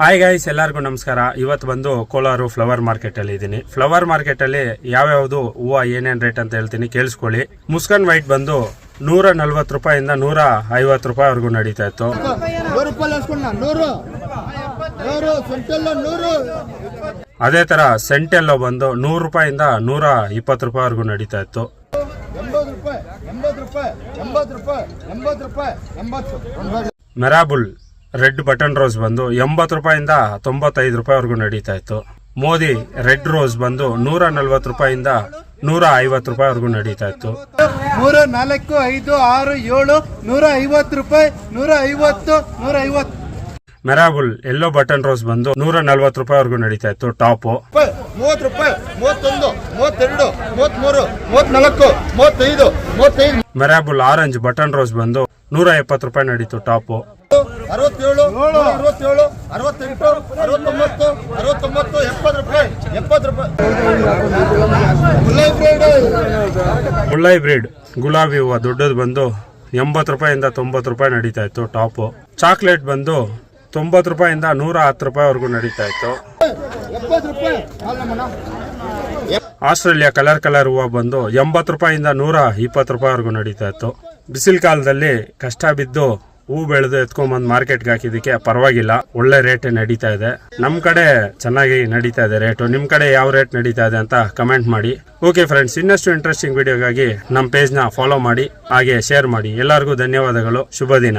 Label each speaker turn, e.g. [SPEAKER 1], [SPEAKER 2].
[SPEAKER 1] Hi guys, ಎಲ್ಲರಿಗೂ ನಮಸ್ಕಾರ. ಇವತ್ತು ಬಂದು ಕೋಲಾರ ಫ್ಲವರ್ ಮಾರ್ಕೆಟ್ ಅಲ್ಲಿ ಇದ್ದೀನಿ. ಫ್ಲವರ್ ಮಾರ್ಕೆಟ್ ಅಲ್ಲಿ ಯಾವ್ಯಾವ್ದು ಹೂವು ಏನೇನ್ ರೇಟ್ ಅಂತ ಹೇಳ್ತೀನಿ, ಕೇಳಿಸ್ಕೊಳ್ಳಿ. ಮುಸ್ಕಾನ್ ವೈಟ್ ಬಂದು 140 ರೂಪಾಯಿಂದ 150 ರೂಪಾಯಿವರೆಗೂ ನಡೀತಾ ಇತ್ತು. ಅದೇ ತರ ಸೆಂಟೆಲ್ಲೋ ಬಂದು 100 ರೂಪಾಯಿಂದ 120 ರೂಪಾಯಿವರೆಗೂ ನಡೀತಾ ಇತ್ತು. ಮೆರಾಬುಲ್ ರೆಡ್ ಬಟನ್ ರೋಸ್ ಬಂದು 80 ರೂಪಾಯಿಂದ 95 ರೂಪಾಯಿವರೆಗೂ ನಡೀತಾ ಇತ್ತು. ಮೋದಿ ರೆಡ್ ರೋಸ್ ಬಂದು 140 ರೂಪಾಯಿಂದ 150 ರೂಪಾಯಿವರೆಗೂ ನಡೀತಾ ಇತ್ತು.
[SPEAKER 2] 3, 4, 5, 6, 7, 150 ರೂಪಾಯಿ, 150, 150.
[SPEAKER 1] ಮೆರಾಬುಲ್ ಯೆಲ್ಲೋ ಬಟನ್ ರೋಸ್ ಬಂದು 140 ರೂಪಾಯಿವರೆಗೂ ನಡೀತಾ ಇತ್ತು. ಟಾಪು
[SPEAKER 2] 30 ರೂಪಾಯಿ, 31, 32, 33, 34, 35, 35.
[SPEAKER 1] ಮೆರಾಬುಲ್ ಆರೆಂಜ್ ಬಟನ್ ರೋಸ್ ಬಂದು 170 ರೂಪಾಯಿ ನಡೀತು. ಟಾಪು
[SPEAKER 2] 67, 67, 68, 69, 69, 70 ರೂಪಾಯಿ, 70 ರೂಪಾಯಿ.
[SPEAKER 1] ಮುಲ್ಲೈ ಬ್ರೀಡ್ ಗುಲಾಬಿ ಹೂವು ದೊಡ್ಡದು ಬಂದು 80 ರೂಪಾಯಿಂದ 90 ರೂಪಾಯಿ ನಡೀತಾ ಇತ್ತು. ಟಾಪು ಚಾಕ್ಲೇಟ್ ಬಂದು 90 ರೂಪಾಯಿಂದ 110 ರೂಪಾಯಿವರೆಗೂ ನಡೀತಾ ಇತ್ತು. ಆಸ್ಟ್ರೇಲಿಯಾ ಕಲರ್ ಹೂವು ಬಂದು 80 ರೂಪಾಯಿಂದ 120 ರೂಪಾಯಿವರೆಗೂ ನಡೀತಾ ಇತ್ತು. ಬಿಸಿಲು ಕಾಲದಲ್ಲಿ ಕಷ್ಟ ಬಿದ್ದು ಹೂ ಬೆಳೆದು ಎತ್ಕೊಂಡ್ಬಂದು ಮಾರ್ಕೆಟ್ಗೆ ಹಾಕಿದಕ್ಕೆ ಪರವಾಗಿಲ್ಲ, ಒಳ್ಳೆ ರೇಟ್ ನಡೀತಾ ಇದೆ. ನಮ್ ಕಡೆ ಚೆನ್ನಾಗಿ ನಡೀತಾ ಇದೆ ರೇಟು. ನಿಮ್ ಕಡೆ ಯಾವ ರೇಟ್ ನಡೀತಾ ಇದೆ ಅಂತ ಕಮೆಂಟ್ ಮಾಡಿ. ಓಕೆ ಫ್ರೆಂಡ್ಸ್, ಇನ್ನಷ್ಟು ಇಂಟ್ರೆಸ್ಟಿಂಗ್ ವಿಡಿಯೋಗಾಗಿ ನಮ್ಮ ಪೇಜ್ನ ಫಾಲೋ ಮಾಡಿ, ಹಾಗೆ ಶೇರ್ ಮಾಡಿ. ಎಲ್ಲರಿಗೂ ಧನ್ಯವಾದಗಳು. ಶುಭ ದಿನ.